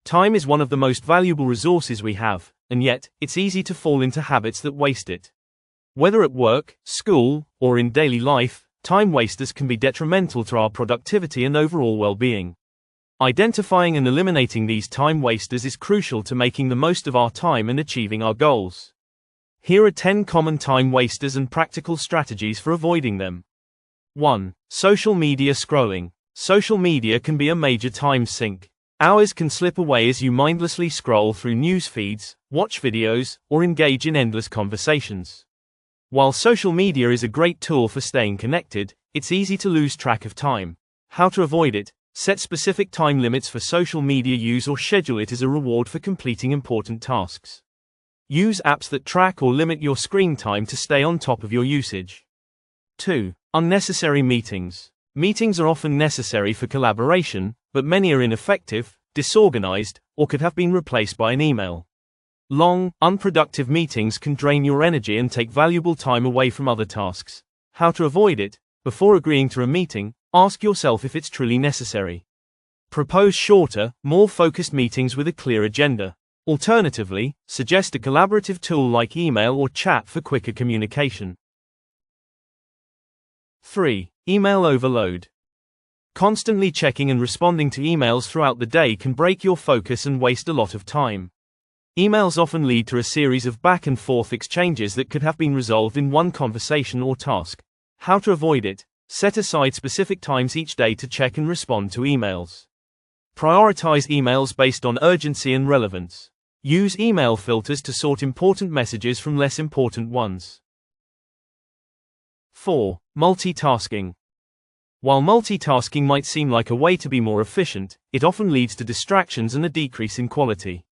Time is one of the most valuable resources we have, and yet, it's easy to fall into habits that waste it. Whether at work, school, or in daily life, time wasters can be detrimental to our productivity and overall well-being. Identifying and eliminating these time wasters is crucial to making the most of our time and achieving our goals. Here are 10 common time wasters and practical strategies for avoiding them. 1. Social media scrolling. Social media can be a major time sink. Hours can slip away as you mindlessly scroll through news feeds, watch videos, or engage in endless conversations. While social media is a great tool for staying connected, it's easy to lose track of time. How to avoid it? Set specific time limits for social media use or schedule it as a reward for completing important tasks. Use apps that track or limit your screen time to stay on top of your usage. 2. Unnecessary meetings. Meetings are often necessary for collaboration, but many are ineffective, disorganized, or could have been replaced by an email. Long, unproductive meetings can drain your energy and take valuable time away from other tasks. How to avoid it? Before agreeing to a meeting, ask yourself if it's truly necessary. Propose shorter, more focused meetings with a clear agenda. Alternatively, suggest a collaborative tool like email or chat for quicker communication. 3. Email overload. Constantly checking and responding to emails throughout the day can break your focus and waste a lot of time. Emails often lead to a series of back and forth exchanges that could have been resolved in one conversation or task. How to avoid it? Set aside specific times each day to check and respond to emails. Prioritize emails based on urgency and relevance. Use email filters to sort important messages from less important ones. 4. Multitasking. While multitasking might seem like a way to be more efficient, it often leads to distractions and a decrease in quality.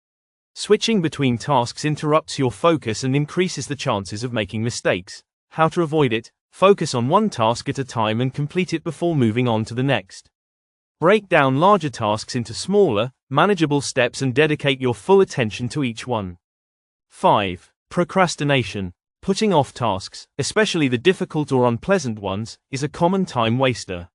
Switching between tasks interrupts your focus and increases the chances of making mistakes. How to avoid it? Focus on one task at a time and complete it before moving on to the next. Break down larger tasks into smaller, manageable steps and dedicate your full attention to each one. 5. Procrastination. Putting off tasks, especially the difficult or unpleasant ones, is a common time waster.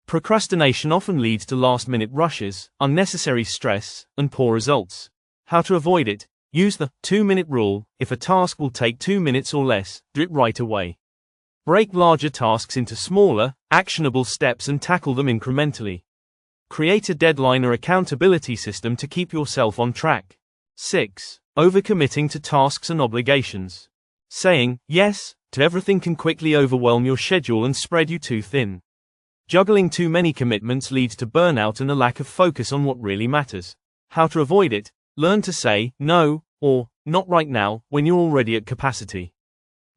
Procrastination often leads to last-minute rushes, unnecessary stress, and poor results. How to avoid it? Use the 2-minute rule. If a task will take 2 minutes or less, do it right away. Break larger tasks into smaller, actionable steps and tackle them incrementally. Create a deadline or accountability system to keep yourself on track. 6. Overcommitting to tasks and obligations. Saying yes to everything can quickly overwhelm your schedule and spread you too thin. Juggling too many commitments leads to burnout and a lack of focus on what really matters. How to avoid it? Learn to say no or not right now when you're already at capacity.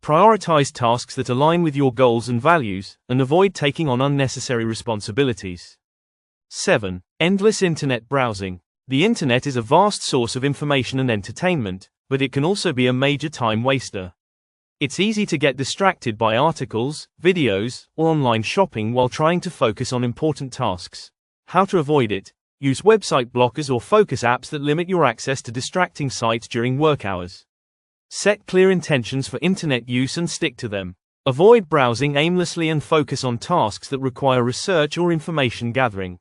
Prioritize tasks that align with your goals and values, and avoid taking on unnecessary responsibilities. 7. Endless internet browsing. The internet is a vast source of information and entertainment, but it can also be a major time waster. It's easy to get distracted by articles, videos, or online shopping while trying to focus on important tasks. How to avoid it? Use website blockers or focus apps that limit your access to distracting sites during work hours. Set clear intentions for internet use and stick to them. Avoid browsing aimlessly and focus on tasks that require research or information gathering.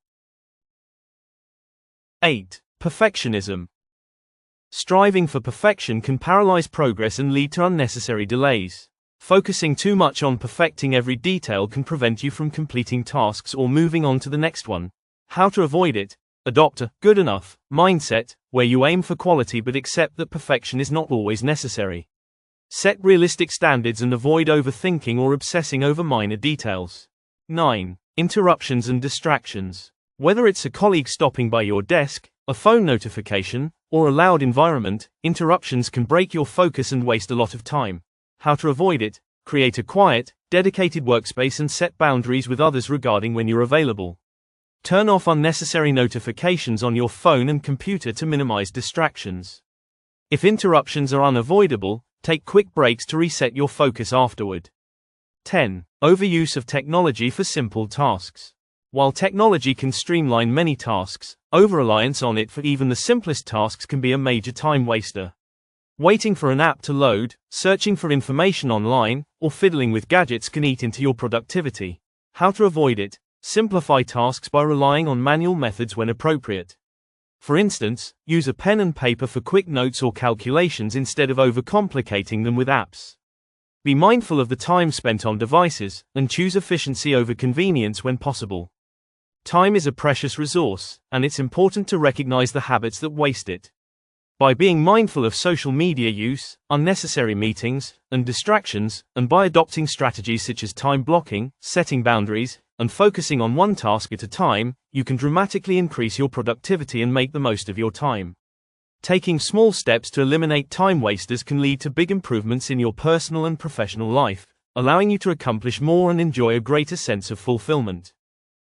8. Perfectionism. Striving for perfection can paralyze progress and lead to unnecessary delays. Focusing too much on perfecting every detail can prevent you from completing tasks or moving on to the next one. How to avoid it? Adopt a good enough mindset, where you aim for quality but accept that perfection is not always necessary. Set realistic standards and avoid overthinking or obsessing over minor details. 9. Interruptions and distractions. Whether it's a colleague stopping by your desk, a phone notification, or a loud environment, interruptions can break your focus and waste a lot of time. How to avoid it? Create a quiet, dedicated workspace and set boundaries with others regarding when you're available. Turn off unnecessary notifications on your phone and computer to minimize distractions. If interruptions are unavoidable, take quick breaks to reset your focus afterward. 10. Overuse of technology for simple tasks. While technology can streamline many tasks, over-reliance on it for even the simplest tasks can be a major time waster. Waiting for an app to load, searching for information online, or fiddling with gadgets can eat into your productivity. How to avoid it? Simplify tasks by relying on manual methods when appropriate. For instance, use a pen and paper for quick notes or calculations instead of overcomplicating them with apps. Be mindful of the time spent on devices, and choose efficiency over convenience when possible. Time is a precious resource, and it's important to recognize the habits that waste it. By being mindful of social media use, unnecessary meetings, and distractions, and by adopting strategies such as time blocking, setting boundaries, and focusing on one task at a time, you can dramatically increase your productivity and make the most of your time. Taking small steps to eliminate time wasters can lead to big improvements in your personal and professional life, allowing you to accomplish more and enjoy a greater sense of fulfillment.